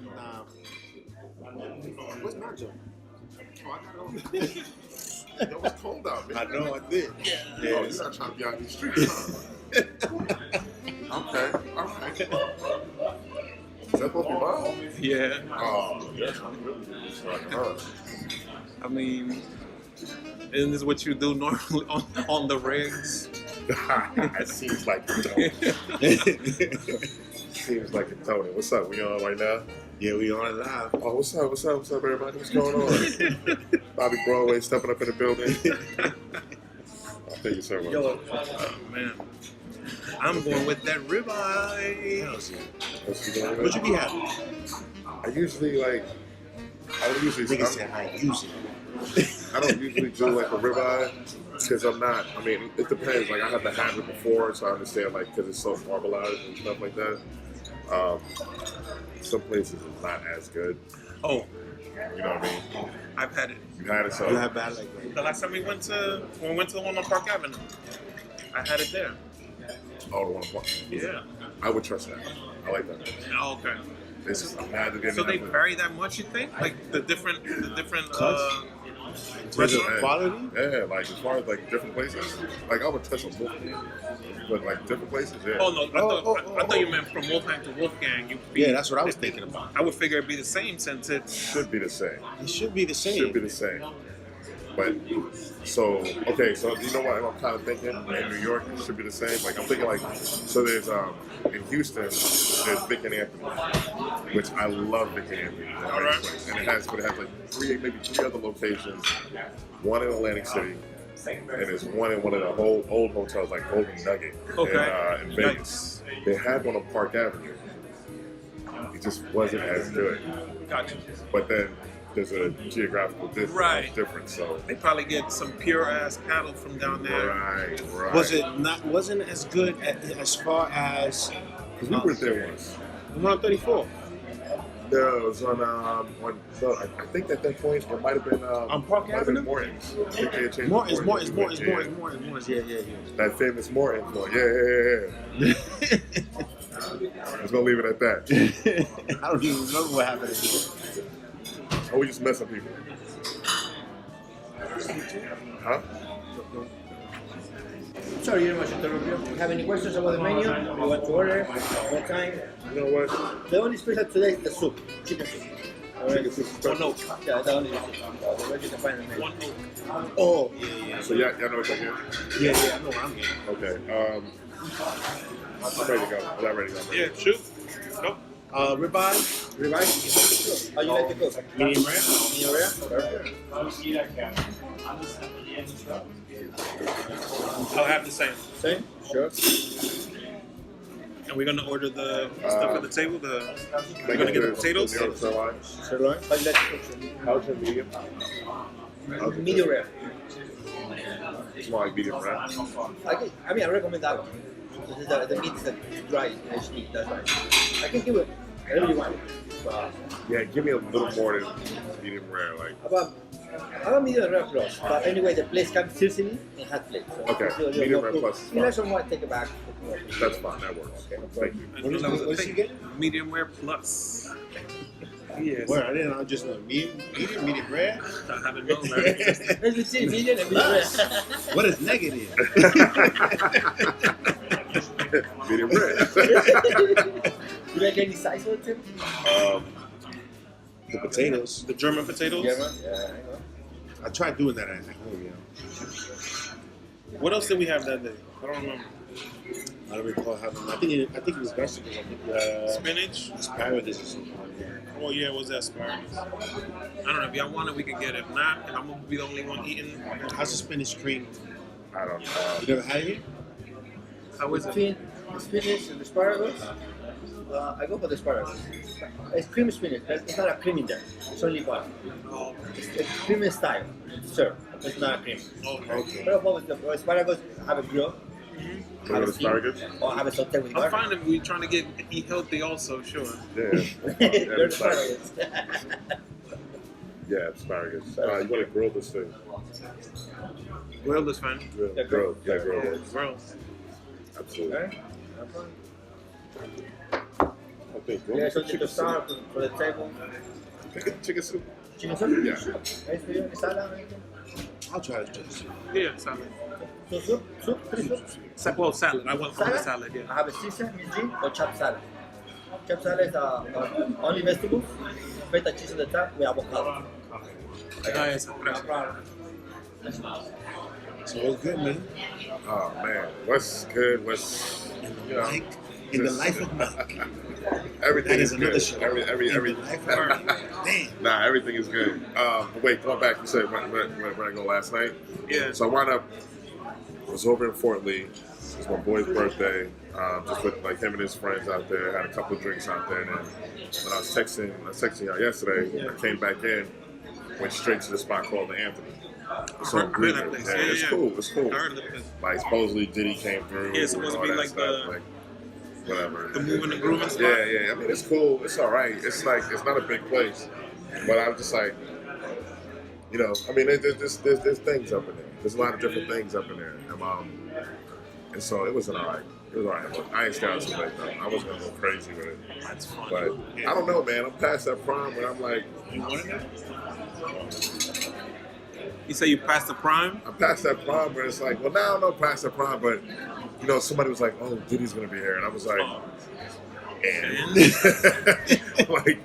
and what's Nacho? Oh, I got it. It was cold out, man. I know, I did. Yeah. Oh, you're not trying to be out in the streets, huh? Okay, all right. Is that supposed to be mild? Yeah. Oh, that's really I mean, isn't this what you do normally on the rigs? It seems like it. Seems like it, Tony. What's up? We on right now? Yeah, we on live. Oh, what's up? What's up? What's up, everybody? What's going on? Bobby Broadway stepping up in the building. I'll tell you so much. Oh, man. I'm going with that ribeye. What you be having? I usually like. I don't usually. I don't usually do like a ribeye because I'm not. I mean, it depends. Like I have to have it before, so I understand. Like because it's so marbleized and stuff like that. Some places it's not as good. Oh, you know what I mean? I've had it. You had it, so you have bad like that. The last time we went to the one on Park Avenue, I had it there. Oh, the one on Park. Yeah. I would trust that. I like that. Oh, okay. It's just, I'm mad to get. So they vary that much, you think? Like the different restaurant quality? Yeah, like as far as like different places, like I would touch on both, but like different places, yeah. Oh no, I thought you meant from Wolfgang to Wolfgang. Yeah, that's what I was thinking about. I would figure it'd be the same since it should be the same. It should be the same. Should be the same. But so okay, so you know what I'm kind of thinking in New York it should be the same. Like I'm thinking like so there's in Houston there's Vic and Anthony, which I love Vic and Anthony. All right. And it has like maybe three other locations, one in Atlantic City, and there's one in one of the old hotels like Golden Nugget in Vegas. Nice. They had one on Park Avenue. It just wasn't as good. Gotcha. But then there's a geographical difference, so they probably get some pure ass cattle from down there. Right. Wasn't as good as far as because we were there once. The one on 34. No, it was on so I think at that point it might have been on Park Avenue. Morton's. Morton's. Yeah. That famous Morton's one. Yeah. I was gonna leave it at that. I don't even remember what happened here. Oh, we just messing people. Huh? Sorry, you much interrupt you. Have any questions about the menu? You want to order? What time? You know what? The only special today is the soup, chicken soup. Chicken soup special. Yeah, the only soup. The rest you can find in the menu. One oak. Oh, yeah. So y'all know what you're getting? Yeah, I know what I'm getting. Okay. I'm ready to go. I'm not ready to go. Yeah, shoot. Nope. Ribeye? How you like the cook? Medium rare? Medium rare? Perfect. I'll have the same. Same? Sure. And we're gonna order the stuff at the table. We're gonna get the potatoes. Sirloin. Sirloin? How you like the cook? How's your medium? Medium rare. Small like medium rare. I recommend that one. The meat is dry, it's meat, that's right. I can give it whatever you want. Yeah, give me a little more than medium rare. Like about medium rare plus, but anyway, the place comes seasoning and hot plate. So okay, medium rare plus. You like someone take it back. That's fine. That works. Okay, thank you. What did you get? Medium rare plus. Yes. Well, I didn't know. Just know medium rare. I haven't known that. Let's see, medium and medium rare. What is negative? Medium rare. You like any size of it? The potatoes. The German potatoes? Yeah, I know. I tried doing that at home, yeah. What else did we have that day? I don't remember. I don't recall having. I think it was vegetables. I think spinach, asparagus or something. Oh yeah, it was asparagus. I don't know if y'all want it, we can get it. If not, I'm gonna be the only one eating. How's the spinach cream? I don't know. You never had it here? How is it? The spinach and the asparagus. I go for the asparagus. It's creamy spinach, but it's not a cream in there. It's only butter. Oh, It's creamy style. Sir, it's not a cream. okay. But with the asparagus, have a grill. Have asparagus? Or have a sauté with I'm garlic. fine if we're trying to eat healthy also, sure. Yeah. You're asparagus. Yeah, asparagus. You want to grill this thing? Grilled is fine. Grilled. Yeah, grilled. Grilled. Absolutely. Okay, Yeah, something to start for the table. Chicken soup. Chicken soup? Yeah. Sure. Guys, do you have salad or anything? I'll try the chicken soup. Yeah, salad. So soup? Soup? Three soup? Well, salad. I want the salad. I Yeah. have a Caesar, Miss G, or chopped salad. Chopped salad is only vegetables, feta cheese on the top with avocado. Nice. No problem. So what's good, man? Oh man, what's good? What's In the life of Mike. everything That is is another good. show. Every In the life of Damn. Nah, everything is good. But wait, going back, you said when I go last night. Yeah. So I wound up. I was over in Fort Lee. It was my boy's birthday. Just with like him and his friends out there. Had a couple of drinks out there. And then when I was texting y'all yesterday. I came back in, went straight to the spot called the Anthony. So I heard that place. yeah, Yeah, it's yeah. cool. It's cool. I heard of the place. Like supposedly Diddy came through. Yeah, it's supposed to and be all that like stuff, the- like, whatever. The moving and grooving spot. Yeah. I mean, it's cool. It's all right. It's like it's not a big place, but I'm just like, I mean, there's things up in there. There's a lot of different things up in there, and so it was all right. It was all right. But I ain't staying out too late though. I was gonna go crazy with it, That's fun. but I don't know, man. I'm past that prime where I'm like, You want it? You say you passed the prime? I'm past that prime where it's like, well, now I'm not past that prime, but somebody was like, oh, Diddy's gonna be here, and I was like. And like,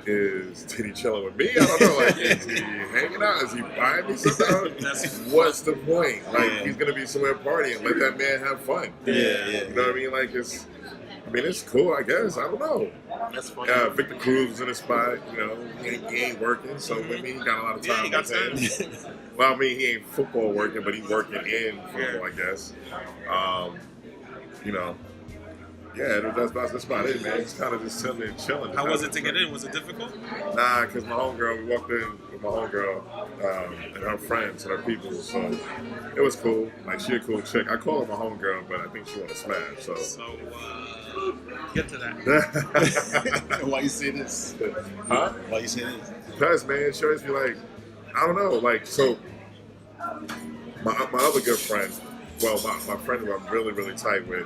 is Diddy chilling with me? I don't know. Like, is he hanging out? Is he buying me something? What's the point? Like, he's gonna be somewhere partying. Let that man have fun. Yeah. You know what I mean? Like, it's cool. I guess. I don't know. That's funny. Victor Cruz was in the spot. He ain't working, so I mean, he got a lot of time. Yeah, he got on his time. hands. Well, I mean, he ain't football working, but he's working in football, I guess. Yeah, that's about it, man. Just kind of just sitting there chilling. How was it to get in? Was it difficult? Nah, because my homegirl, we walked in with my homegirl and her friends and her people, so it was cool. Like, she a cool chick. I call her my homegirl, but I think she want to smash, so. So, get to that. Why you say this? Huh? Why you say this? Because, man, she always be like, I don't know, like, so my other good friend, well, my friend who I'm really, really tight with,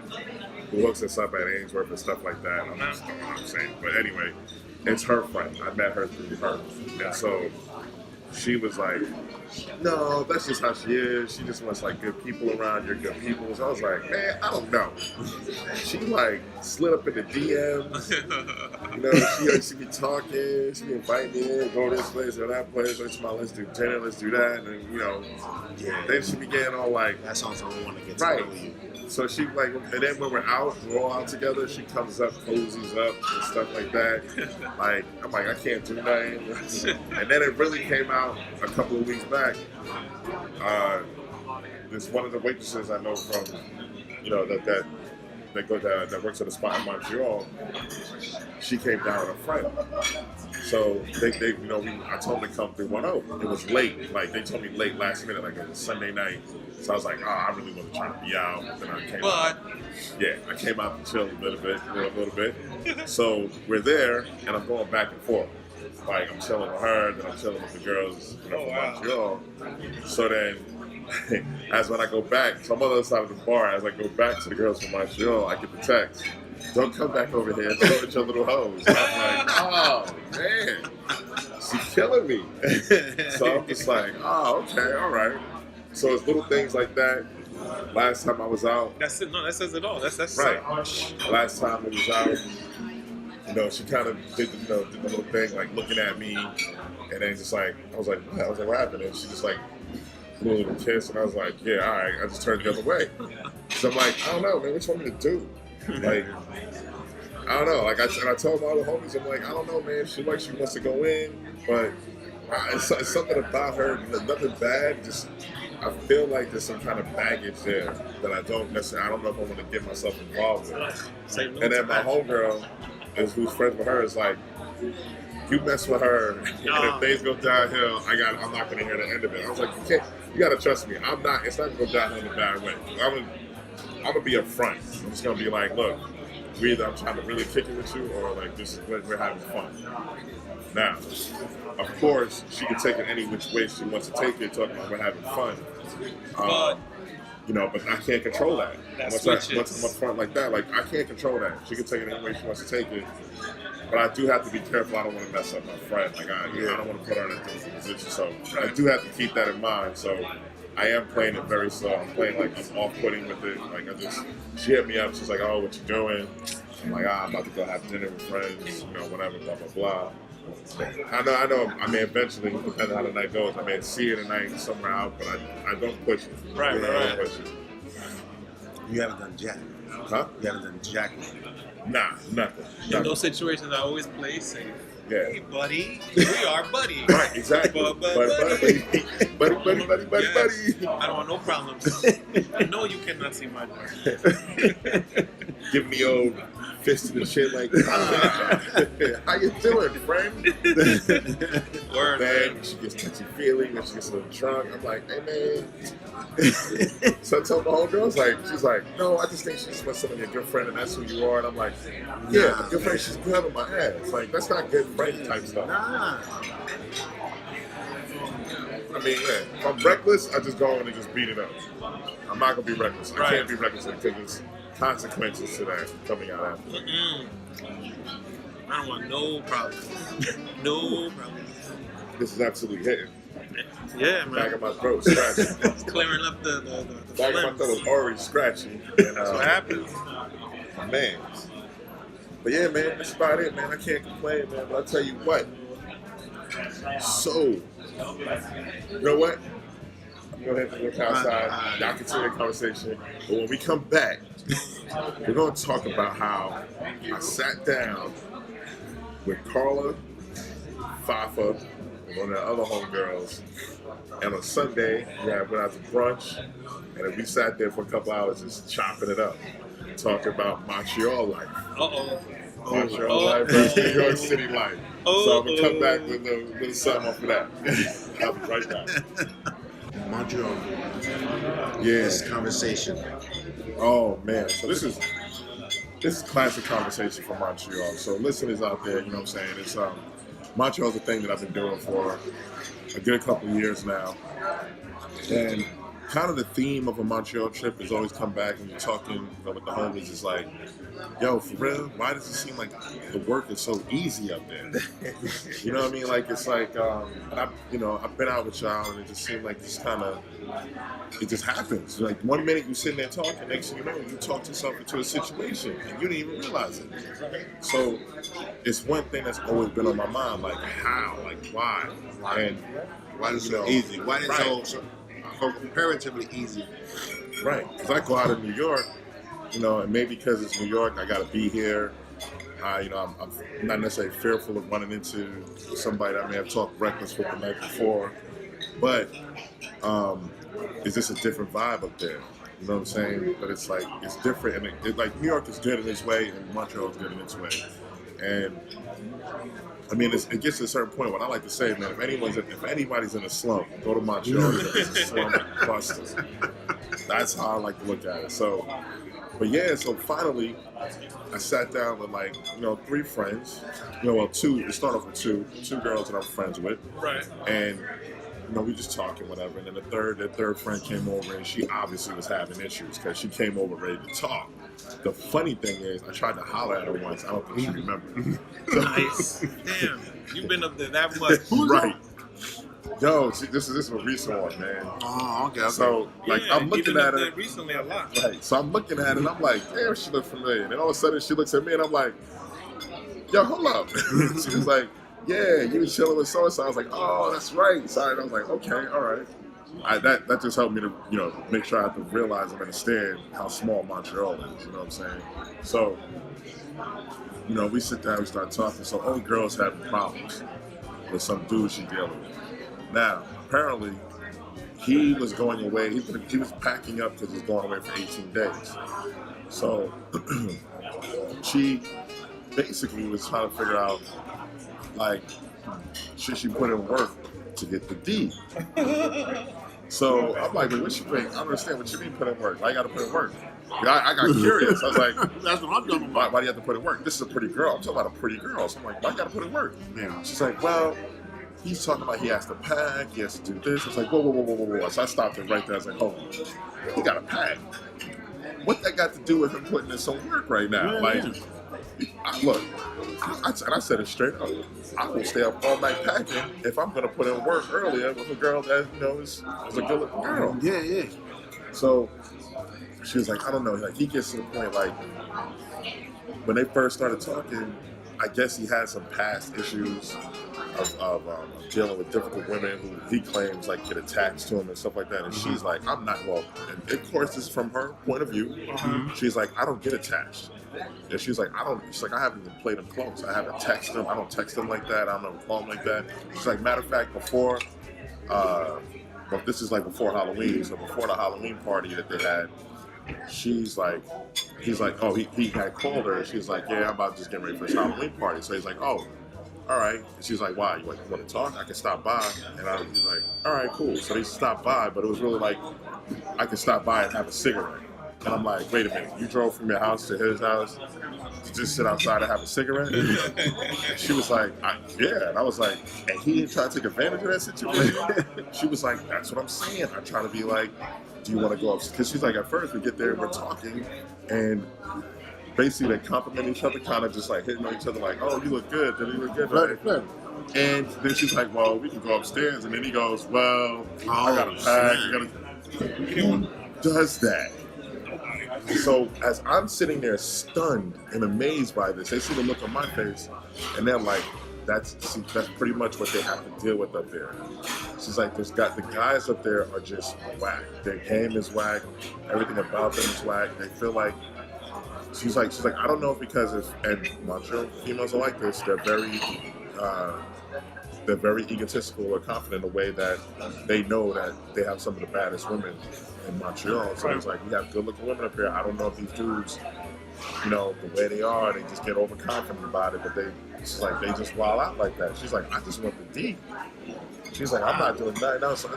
who hooks us up at Ainsworth and stuff like that. I'm just don't know what I'm saying. But anyway, it's her friend. I met her through her. And so she was like, no, that's just how she is. She just wants like good people around, your good people. So I was like, man, I don't know. She like slid up in the DMs. She be talking, she be inviting me in, go this place or that place. Let's do dinner, let's do that. And then, then she began all like, That sounds like I want to get to right. know you. So she like, and then when we're all out together, she comes up, cozies up, and stuff like that. Like, I'm like, I can't do nothing. And then it really came out a couple of weeks back. This one of the waitresses I know from, that works at a spot in Montreal. She came down with a friend. So I told them to come through 1-0. It was late, like they told me late last minute, like it was Sunday night. So I was like, I really wasn't trying to be out. Then I came out. I came out to chill a little bit. So we're there, and I'm going back and forth. Like I'm chilling with her, then I'm chilling with the girls from Montreal. So then, as when I go back, so I'm on the other side of the bar. As I go back to the girls from Montreal, I get the text. Don't come back over here. Deal with your little hoes. I'm like, oh man, she's killing me. So I'm just like, oh okay, all right. So it's little things like that. Last time I was out, That's it. No, that says it all. That's right. Last time I was out, she kind of did the little thing, like looking at me, and then just like I was like, what happened? And she just like blew a little kiss, and I was like, yeah, all right. I just turned the other way. So I'm like, I don't know, man. What you want me to do? Like, I don't know. Like I told my other homies, I'm like, I don't know, man. She wants to go in, but it's something about her. Nothing bad. Just I feel like there's some kind of baggage there that I don't know if I want to get myself involved with. And then my homegirl, who's friends with her, is like, you mess with her, and if things go downhill, I'm not gonna hear the end of it. I was like, you gotta trust me. It's not gonna go downhill in a bad way. I'm gonna be upfront. I'm just gonna be like, look, either I'm trying to really kick it with you, or like we're having fun. Now, of course, she can take it any which way she wants to take it, talking about we're having fun. You know, but I can't control that. That's Once I'm up front like that, like I can't control that. She can take it any way she wants to take it. But I do have to be careful. I don't want to mess up my friend. Like I don't want to put her in a difficult position. So I do have to keep that in mind. So I am playing it very slow. I'm playing like I'm off-putting with it. Like she hit me up. She's like, "Oh, what you doing?" I'm like, I'm about to go have dinner with friends. You know, whatever, blah blah blah. I know. I mean, eventually, depending on how the night goes, I may see her tonight somewhere out, but I don't push it. Right. I don't push it. You haven't done jack. Huh? You haven't done jack. Nah, nothing. In those situations, I always play safe. Yeah. Hey, buddy. We are buddies. Right, exactly. Buddy. I don't want no problems. No, you cannot see my door. Give me old fist in the chin like, how you doing, friend? Word. Then she gets touchy-feely, and she gets a little drunk. I'm like, hey, man. So I told my whole girl, she's like, no, I just think she's with some of your good friend, and that's who you are. And I'm like, yeah, but good friend, she's grabbing my ass. Like, that's not good friend type stuff. Nah. I mean, if I'm reckless, I just go in and just beat it up. I'm not going to be reckless. I can't be reckless because there's consequences to that coming out after. I don't want no problems. No problems. This is absolutely hitting. Yeah, man. Back of my throat, scratching. It's clearing up the Back of my throat was already scratching. And, that's what happens. Man. But yeah, man, that's about it, man. I can't complain, man. But I'll tell you what. So, you know what? I'm going to have to look outside. Y'all continue the conversation. But when we come back, we're going to talk about how I sat down with Carla, Fafa, and one of the other homegirls. And on Sunday, we went out to brunch. And we sat there for a couple hours just chopping it up. Talking about Montreal life. Montreal life versus New York City life. So I'm going to come back with a little something off of that. I'll be right back. Montreal. Yeah. This conversation. Oh, man. So this is classic conversation from Montreal. So listeners out there, you know what I'm saying? It's Montreal's a thing that I've been doing for a good couple of years now. And kind of the theme of a Montreal trip has always come back and we're talking with the homies. It's like, yo, for real, why does it seem like the work is so easy up there? You know what I mean? Like, it's like, I've been out with y'all and it just seemed like it just happens. Like, one minute you sitting there talking, next thing you know, you talk yourself into a situation and you didn't even realize it. So it's one thing that's always been on my mind, like how, like why? And why is it so easy? Why is it so comparatively easy? Right, because I go out in New York, and maybe because it's New York, I got to be here. I'm not necessarily fearful of running into somebody that I may have talked reckless with the night before, but it's just a different vibe up there. You know what I'm saying? But it's like, it's different. And like New York is good in its way and Montreal is good in its way. And I mean, it gets to a certain point when I like to say, man, if anybody's in a slump, go to Montreal. It's a slump buster. That's how I like to look at it. So finally, I sat down with three friends. Two. It started off with two girls that I'm friends with. Right. And we just talking, whatever. And then the third friend came over, and she obviously was having issues because she came over ready to talk. The funny thing is, I tried to holler at her once. I don't think she remembered. Nice. Damn. You've been up there that much. Right. Yo, see, this is a recent one, man. Oh, okay. So, I'm looking at her. Recently a lot. Right. So I'm looking at her, and I'm like, damn, she looks familiar. And all of a sudden, she looks at me, and I'm like, yo, hold up. She was like, yeah, you was chilling with so-and-so. I was like, oh, that's right. Sorry. And I was like, okay, all right. That just helped me to, make sure I have to realize and understand how small Montreal is, you know what I'm saying? So, we sit down, we start talking. So, old girl's having problems with some dude she dealing with. Now, apparently, he was going away. He was packing up because he was going away for 18 days. So, she basically was trying to figure out, should she put in work to get the deed? So I'm like, what you mean? I don't understand what you mean put in work. I got to put in work. I got curious. I was like, that's what I'm talking about. Why do you have to put in work? This is a pretty girl. I'm talking about a pretty girl. So I'm like, why you got to put in work? Yeah. She's like, well, he's talking about he has to pack, he has to do this. It's like, whoa. So I stopped him right there. I was like, hold on, he got to pack. What that got to do with him putting in some work right now? I said it straight up. I will stay up all night packing if I'm going to put in work earlier with a girl that, is a good-looking girl. Yeah. So she was like, I don't know. Like, he gets to the point, like, when they first started talking, I guess he had some past issues of dealing with difficult women who he claims like get attached to him and stuff like that. And she's like, I'm not, well, and of course this is from her point of view. She's like, I don't get attached. And she's like, I haven't even played him close. I haven't texted him. I don't text him like that. I don't ever call him like that. She's like, matter of fact, before, but this is like before Halloween. So before the Halloween party that they had, he's like, oh, he had called her. She's like, yeah, I'm about to just get ready for this Halloween party. So he's like, oh, all right. And she's like, why? You want to talk? I can stop by. And I was like, all right, cool. So they stopped by, but it was really like, I could stop by and have a cigarette. And I'm like, wait a minute, you drove from your house to his house to just sit outside and have a cigarette? And she was like, yeah. And I was like, and he didn't try to take advantage of that situation? She was like, that's what I'm saying. I try to be like, do you want to go upstairs? Because she's like, at first we get there and we're talking, and basically they compliment each other, kind of just like hitting on each other like, oh, you look good. Did you look good? Right. And then she's like, well, we can go upstairs. And then he goes, well, I got to pack. Who does that? So as I'm sitting there stunned and amazed by this, they see the look on my face, and they're like, that's pretty much what they have to deal with up there. She's like, the guys up there are just whack. Their game is whack. Everything about them is whack. They feel like, she's like, I don't know if because and Montreal females are like this. They're very egotistical or confident in a way that they know that they have some of the baddest women in Montreal. So it's like, we have good-looking women up here. I don't know if these dudes, the way they are, they just get overconfident about it, but she's like, they just wild out like that. She's like, I just want the D. She's like, I'm not doing nothing else.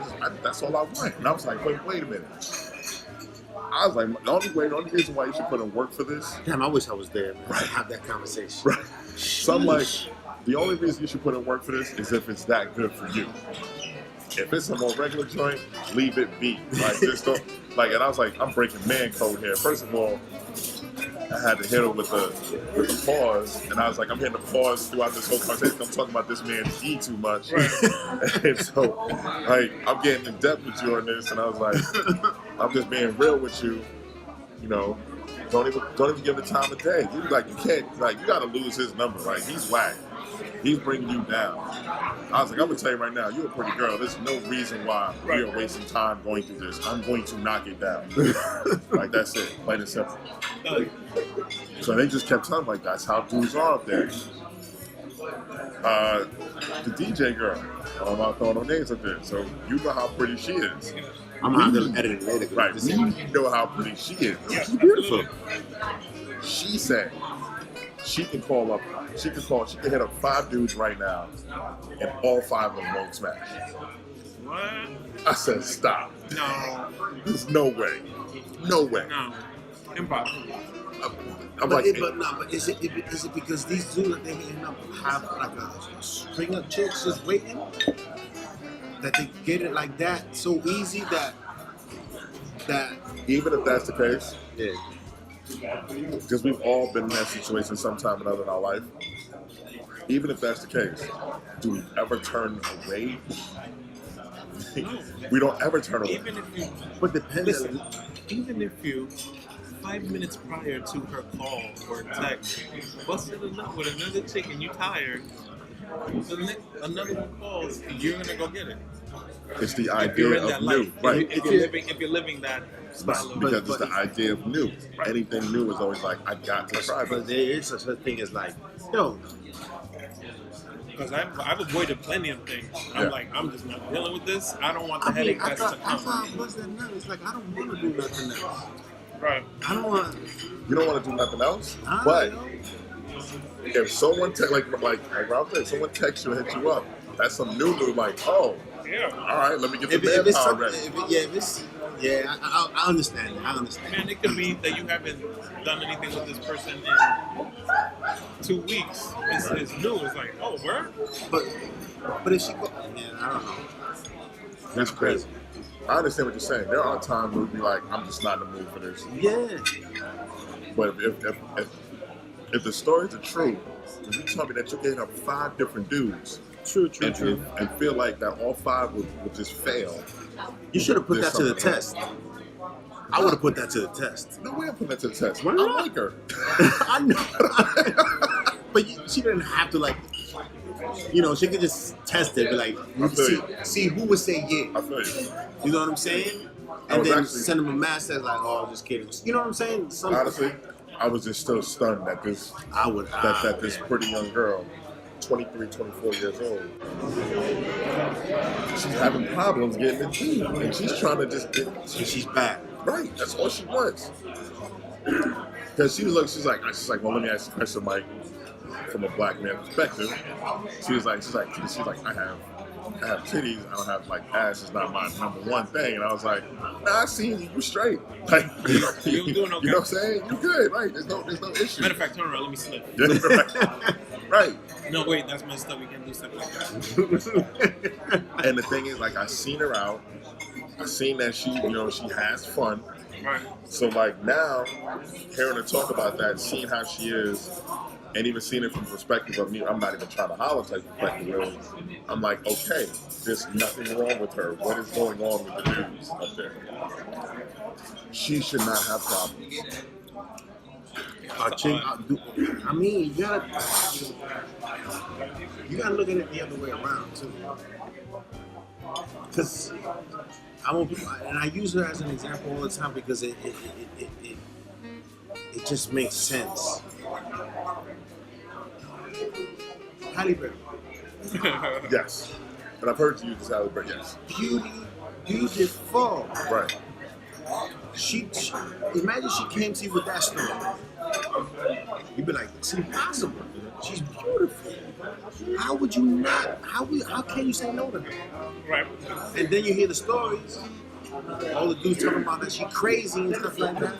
That's all I want. And I was like, wait a minute. I was like, the only reason why you should put in work for this. Damn, I wish I was there, man. Right. To have that conversation. Right. So I'm like, the only reason you should put in work for this is if it's that good for you. If it's a more regular joint, leave it be. Like, just don't, like, and I was like, I'm breaking man code here. First of all, I had to hit him with the pause, and I was like, I'm hitting the pause throughout this whole conversation. I'm talking about this man's E too much. And so, like, I'm getting in depth with you on this, and I was like, I'm just being real with you, don't even give the time of day. You can't, like, you gotta lose his number. Like, he's whack. He's bringing you down. I was like, I'm gonna tell you right now, you're a pretty girl. There's no reason why we are wasting time going through this. I'm going to knock it down. Like, that's it, plain and simple. So they just kept telling me, like, that's how dudes are up there. The DJ girl, I'm not throwing no names up there, so you know how pretty she is. I'm not gonna edit it later. Right, we know how pretty she is. She's beautiful. She said she can hit up 5 dudes right now, and all 5 of them won't smash. What? I said, stop. No. There's no way. No way. No. Impossible. But is it because these dudes that they hitting up have like a string of chicks just waiting? That they get it like that so easy that even if that's the case, yeah. Because we've all been in that situation sometime or another in our life. Even if that's the case, do we ever turn away? No. We don't ever turn away. Even if you 5 minutes prior to her call or text, busted a nut with another chick and you tired, another one calls, you're gonna go get it. It's the idea of new, right? If you're living that style of because it's the idea of new. Right. Anything new is always like, I got to try. But there is such a thing as like, because I've avoided plenty of things. I'm like, I'm just not dealing with this. I don't want the headache that's to come. I thought busting nut is like, I don't want to do nothing else. Right. I don't want. You don't want to do nothing else, but if someone like Rob said, someone texts you and hits you up, that's some new like, oh, Yeah. All right, let me get the If it's manpower something, ready. I understand. I understand. Man, it could be that you haven't done anything with this person in 2 weeks. It's new. It's like, oh, where? But if she go, man, I don't know. That's crazy. I understand what you're saying. There are times where you'd be like, I'm just not in the mood for this. Yeah. But if the stories are true, if you tell me that you're getting up 5 different dudes, True. and feel like that all 5 would just fail, You should have put there's that to the something test. I would have put that to the test. No way I'm putting that to the test. Why I not? like her. I know. But she didn't have to, like, you know, she could just test it, be like, I feel see who would say yeah. I feel you. You know what I'm saying? I And was then actually- send them a message like, oh, just kidding. You know what I'm saying? Honestly, I was just still stunned that this pretty young girl, 23, 24 years old, she's having problems getting the team, and she's trying to just get. She's bad. Right, that's all she wants. Because she's like, well, let me ask you a question, Mike, from a black man perspective. She's like, I have titties, I don't have, like, ass is not my number one thing. And I was like, nah, I seen you straight. Like, You're doing okay. You know what I'm saying? You good, right? There's no issue. Matter of fact, turn around. Let me slip. Right. No, wait, that's messed up. We can't do stuff like that. And the thing is, like, I seen her out. I seen that she has fun. Right. So, like, now, hearing her talk about that, seeing how she is, and even seeing it from the perspective of me, I'm not even trying to holler type perspective, really. I'm like, okay, there's nothing wrong with her. What is going on with the dudes up there? She should not have problems. I mean, you gotta look at it the other way around too. Because I want people, and I use her as an example all the time because it just makes sense. Halle Berry. Yes. And I've heard you use Halle Berry, yes. Beautiful. Right. She imagine she came to you with that story. You'd be like, it's impossible. She's beautiful. How would you not? How can you say no to her? Right. And then you hear the stories. All the dudes talking about that she crazy and stuff like that.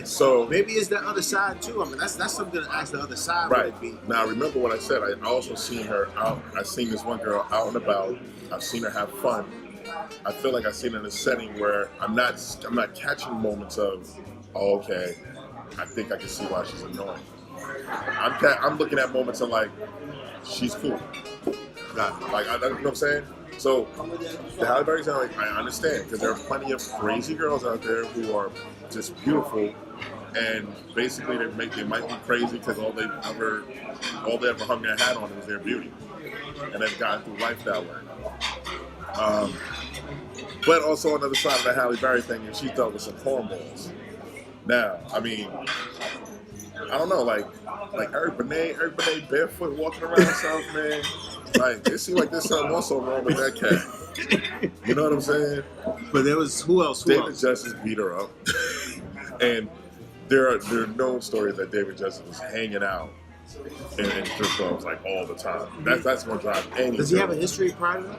So Maybe it's that other side too. I mean, that's something to ask the other side. right. Would it be? Now, remember what I said. I also seen her out. I seen this one girl out and about. I've seen her have fun. I feel like I've seen her in a setting where I'm not catching moments of, oh, okay, I think I can see why she's annoying. I'm looking at moments of like, she's cool. Like, you know what I'm saying? So the Halle Berry's like, I understand, because there are plenty of crazy girls out there who are just beautiful, and basically they might be crazy because all they ever hung their hat on is their beauty, and they've gotten through life that way. But also on the other side of the Halle Berry thing, and she dealt with some cornballs. Now, I mean, I don't know, like Eric Benet barefoot walking around South, man. Like, it seems like there's something also wrong with that cat. You know what I'm saying? But there was who else? David Justice beat her up, and there are known stories that David Justice was hanging out in strip clubs like all the time. That's gonna drive any. Does he have a history prior to that?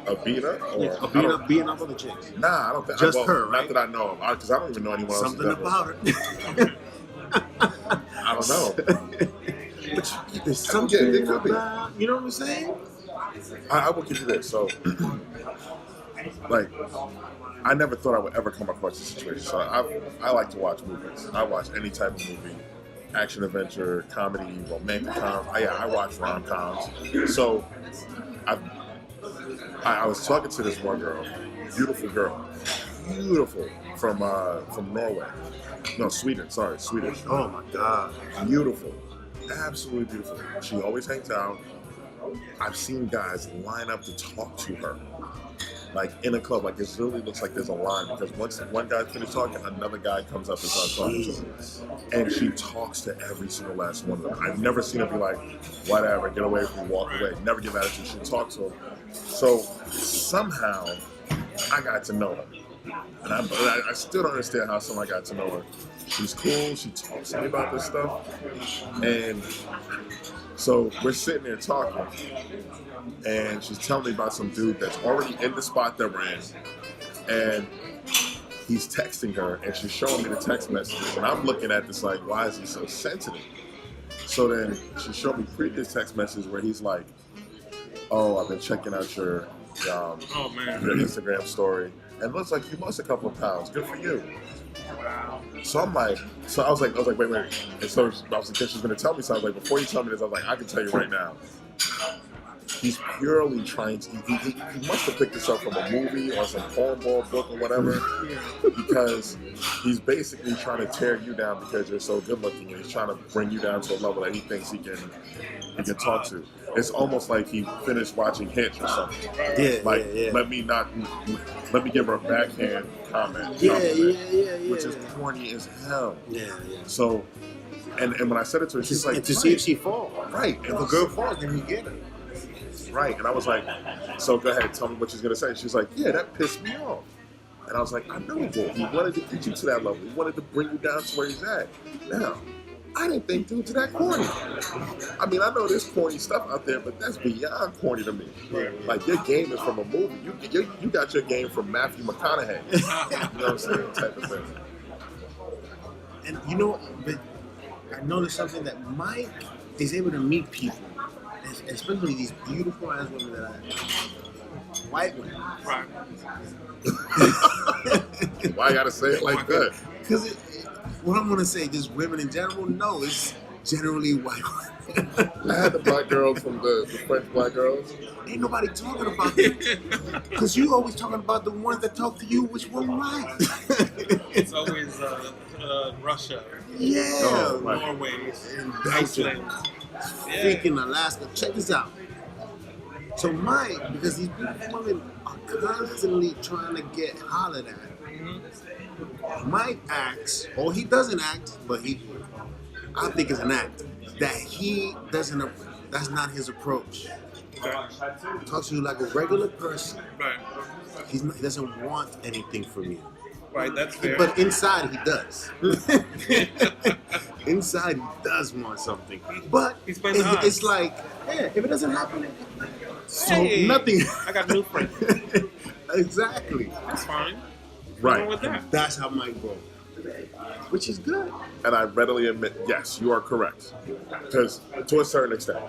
A beat up? Or, beating up other chicks. Nah, I don't think. Just her, right? Not that I know of, because I don't even know anyone else. Something about her. I don't know. But there's something it could be. about, you know what I'm saying? I will give you this. So, like, I never thought I would ever come across this situation. So I like to watch movies. I watch any type of movie. Action, adventure, comedy, romantic comedy. I watch rom-coms. So I was talking to this one girl, beautiful girl, from Norway. No, Sweden. Sorry, Swedish. Oh my God. Beautiful, absolutely beautiful. She always hangs out. I've seen guys line up to talk to her, like in a club. Like, it really looks like there's a line, because once one guy finishes talking, another guy comes up and starts talking to her, and she talks to every single last one of them. I've never seen her be like, whatever, get away from me, walk away. Never give attitude. She talks to them. So somehow I got to know her, and I still don't understand how someone got to know her. She's cool. She talks to me about this stuff, and So we're sitting there talking, and she's telling me about some dude that's already in the spot that we're in, and he's texting her, and she's showing me the text messages, and I'm looking at this like, why is he so sensitive? So then she showed me previous text messages where he's like, oh, I've been checking out your Instagram story, and it looks like you lost a couple of pounds. Good for you. So I was like, wait. And so I was like, she's gonna tell me something. Like, before you tell me this, I was like, I can tell you right now. He's purely trying to. He must have picked this up from a movie or some cornball book or whatever, because he's basically trying to tear you down because you're so good looking, and he's trying to bring you down to a level that he thinks he can talk to. It's almost like he finished watching Hitch or something. Let me give her a backhand comment. Which is corny as hell. So, and when I said it to her, she's like, to see if she falls. Right. If a girl falls, then you get her. Right. And I was like, so go ahead, tell me what she's gonna say. She's like, yeah, that pissed me off. And I was like, I know he did. He wanted to get you to that level. He wanted to bring you down to where he's at. Now, I didn't think dudes are that corny. I mean, I know there's corny stuff out there, but that's beyond corny to me. Like, your game is from a movie. You got your game from Matthew McConaughey. You know what I'm saying? Type of thing. And you know, but I noticed something that Mike is able to meet people, especially these beautiful ass women that white women. Right. Why I gotta say it like that? Because what I'm gonna say, just women in general, no, it's generally white women. I had the black girls from the French black girls. Ain't nobody talking about them. Because you always talking about the ones that talk to you, which one right. It's always Russia. Yeah. Oh, right. Norway. And Iceland. freaking Alaska. Check this out. So Mike, because these beautiful women are constantly trying to get hollered at. Mike acts, or he doesn't act, but I think it's an act, that he doesn't, that's not his approach. Talks to you like a regular person. Right. He doesn't want anything from you. Right, that's fair. But inside he does. Inside he does want something. But it's like, yeah, if it doesn't happen, so nothing. I got a new friend. Exactly. That's fine. Right. With that. That's how Mike goes. Which is good. And I readily admit, yes, you are correct. Because to a certain extent.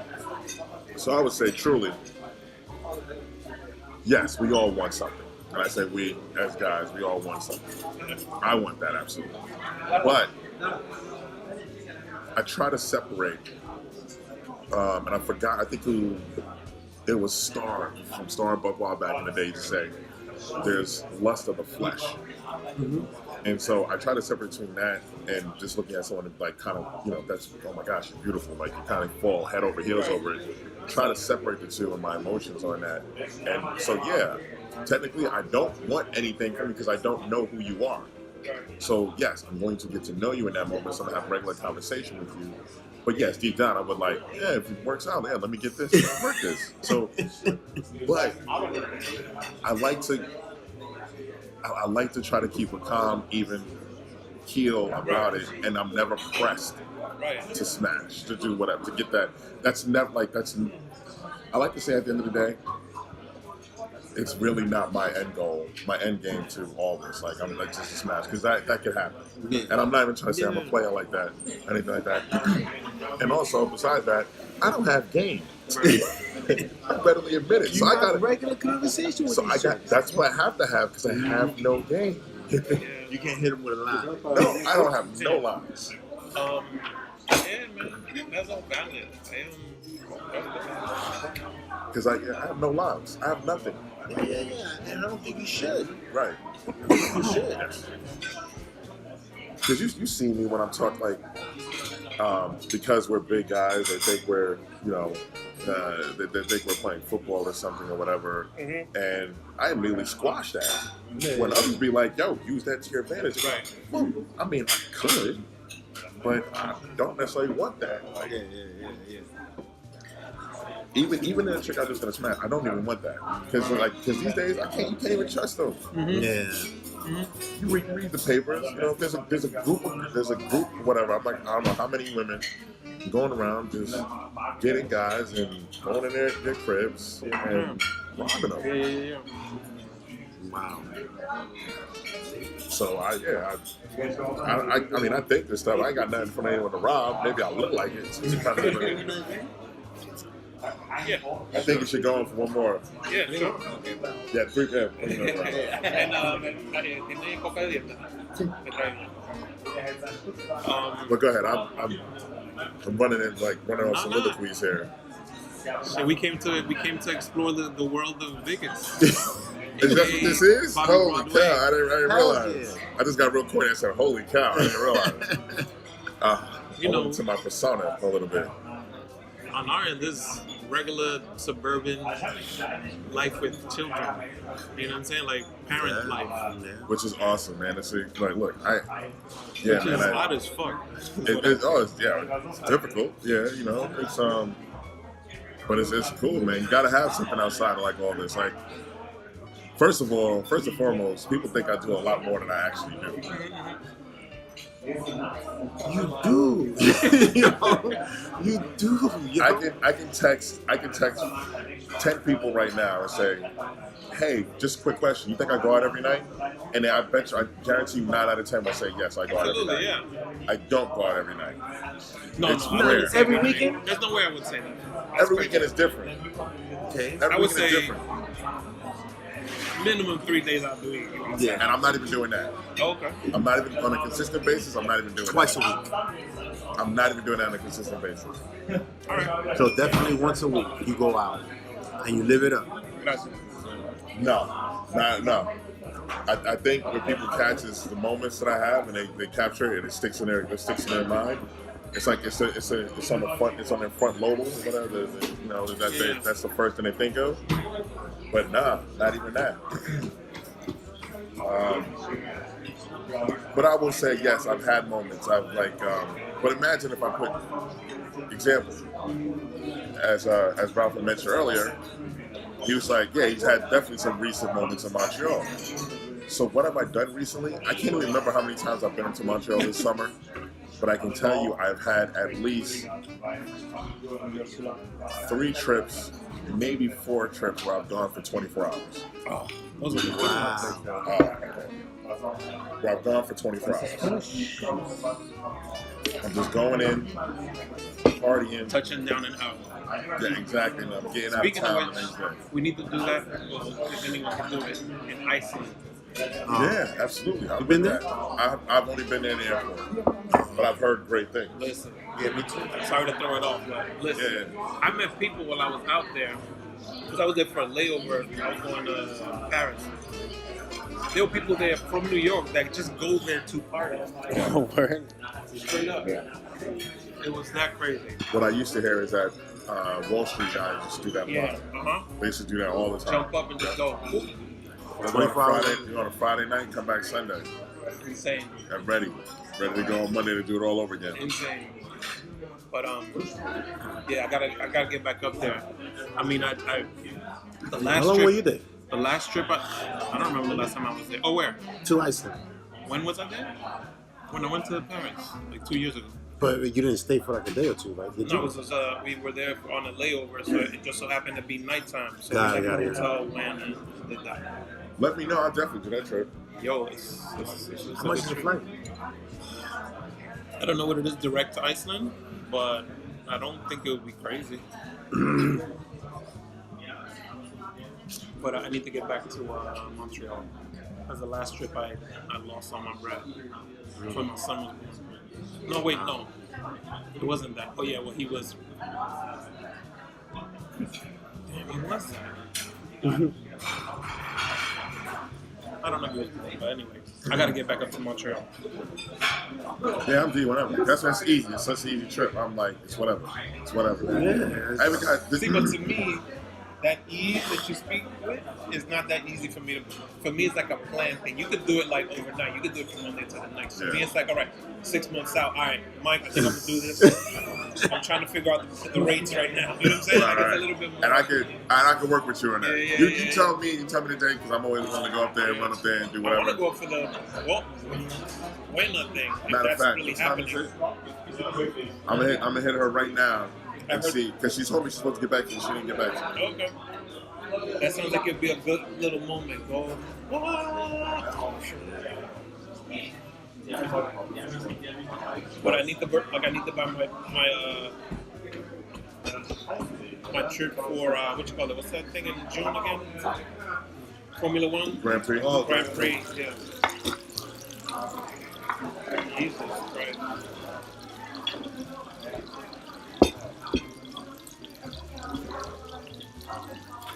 So I would say truly, yes, we all want something. And I say we, as guys, we all want something. I want that, absolutely. But I try to separate, and I forgot, I think it was Star, from Star and Buck Wild back in the day, to say, there's lust of the flesh. Mm-hmm. And so I try to separate between that and just looking at someone like kind of, that's, oh my gosh, you're beautiful. Like you kind of fall head over heels over it. Try to separate the two and my emotions on that. And so, yeah, technically I don't want anything from you because I don't know who you are. So yes, I'm going to get to know you in that moment. So I'm going to have a regular conversation with you. But yes, deep down I would like, yeah, if it works out, yeah, let me get this, work this. So, but I like to try to keep a calm, even keel about it, and I'm never pressed to smash, to do whatever, to get that. That's never I like to say at the end of the day, it's really not my end goal, my end game to all this. Like, I'm like just to smash, because that could happen. And I'm not even trying to say I'm a player like that, anything like that. And also, besides that, I don't have game. I readily admit it. You I got a regular conversation with that's what I have to have, because I have no game. You can't hit him with a line. No, I don't have no lines. Yeah, man, that's all valid. Because I have no lines. I have nothing. Yeah, and I don't think you should. Right. You should. Because you see me when I'm talking, like, because we're big guys, they think we're, they think we're playing football or something or whatever, and I immediately squash that. When others be like, yo, use that to your advantage. Right. Well, I mean, I could, but I don't necessarily want that. Like, Yeah. Even in the chick I just gonna smash, I don't even want that. Because these days, you can't even trust them. Yeah. You read the papers, there's a group, whatever. I'm like, I don't know how many women going around just getting guys and going in their cribs and robbing them. Yeah. Wow. So I mean, I think this stuff. I ain't got nothing from anyone to rob. Maybe I look like it. Yeah. I think it should go on for one more. Yeah, sure. Yeah, 3 p.m. ¿Tiene coca de dieta? Me traigo. But go ahead. I'm running off some soliloquies here. So we came to explore the world of Vegas. Is that what this is? Bobby Holy Broadway. cow! I didn't Hell realize. yeah. I just got real quick and said, "Holy cow!" I didn't realize. You know, to my persona a little bit. on our end, this regular suburban life with children. You know what I'm saying? Like parent life. Yeah. Which is awesome, man. It's like, look, Which is hot as fuck. it's difficult. Yeah, you know, it's but it's cool, man. You gotta have something outside of like all this. Like, first and foremost, people think I do a lot more than I actually do. You do. You do. I can text 10 people right now and say, hey, just a quick question. You think I go out every night? And then I guarantee you 9 out of 10 will say yes, I go out every night. Yeah. I don't go out every night. No, It's I rare. wouldn't say Every that. weekend? There's no way I would say that. Every weekend is different. Okay. Every I would weekend is say different. minimum 3 days out the week. Yeah. And I'm not even doing that. Okay. I'm not even on a consistent basis. I'm not even doing Twice that. a week. I'm not even doing that on a consistent basis. All right. So definitely once a week you go out and you live it up. Gracias. No. I think what people catch is the moments that I have, and they capture it, and it sticks in their mind. It's like it's on their front lobe or whatever. That's the first thing they think of. But nah, not even that. But I will say yes, I've had moments. But imagine if I put example, as Ralph had mentioned earlier, he was like, yeah, he's had definitely some recent moments in Montreal. So what have I done recently? I can't even remember how many times I've been into Montreal this summer, but I can tell you I've had at least 3 trips, maybe 4 trips where I've gone for 24 hours. Oh, those are good ones. Where I've gone for 24 hours. I'm just going in, partying. Touching down and out. Yeah, exactly. And I'm getting Speaking out of of town. which, we need to do that. Well, if anyone can do it in Iceland. Yeah, absolutely. I've been there? I've only been there in the airport, but I've heard great things. Listen, yeah, me too. Sorry to throw it off, but listen, I met people while I was out there because I was there for a layover. I was going to Paris. There were people there from New York that just go there to party. Straight up. Yeah. It was that crazy. What I used to hear is that Wall Street guys used to do that a Yeah. lot. They used to do that all the time. Jump up and just go. You go on a Friday night, come back Sunday. Insane. And ready to go on Monday to do it all over again. Insane. But yeah, I gotta get back up there. I mean, the last How long trip, were you there? The last trip, I don't remember the last time I was there. Oh, where? To Iceland. When was I there? When I went to Paris, like 2 years ago. But you didn't stay for like a day or two, right? Did No, you? it was we were there on a layover, so it just so happened to be nighttime. So Got it, we got it. hotel went and did that. Let me know. I'll definitely do that trip. Yo, it's How much is the flight? I don't know what it is direct to Iceland, but I don't think it would be crazy. But I need to get back to Montreal. Because the last trip I lost all my breath. When my son was born. No, wait, no. It wasn't that. Oh, yeah, well, he was... Damn, he was that. I don't know if he was born, but anyway. I got to get back up to Montreal. Yeah, I'm doing whatever. That's easy. It's such an easy trip. I'm like, it's whatever. It's whatever. Yeah. I haven't got this. See, but to me, that ease that you speak with is not that easy for me to. For me, it's like a planned thing. You could do it like overnight. You could do it from Monday to the next. For me, it's like, all right, 6 months out. All right, Mike, I think I'm gonna do this. I'm trying to figure out the rates right now. You know what I'm saying? Like, it's a little bit more. And I could work with you on that. You tell me the day because I'm always going to go up there and run up there and do whatever. I want to go up for the Wayland thing. Matter of fact, really happening. I'm gonna hit her right now and see because she told me she's supposed to get back to me. She didn't get back to me. Okay. That sounds like it'd be a good little moment. Go. Oh, sure. But I need to buy my trip for what you call it? What's that thing in June again? Formula One Grand Prix. Oh, Grand Prix. Yeah. Jesus Christ.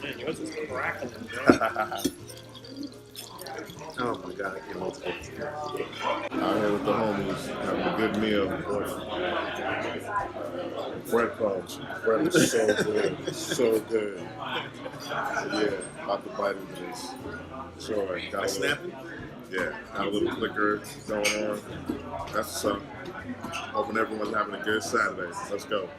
Man, yours is crackling, bro. Oh my God, I can't wait to get this. Out here with the homies, having a good meal. Breadcrumbs. Bread was so good. So good. Yeah, about to bite into this. Sure. Got a little, got a little liquor going on. That's what's up. Hoping everyone's having a good Saturday. Let's go.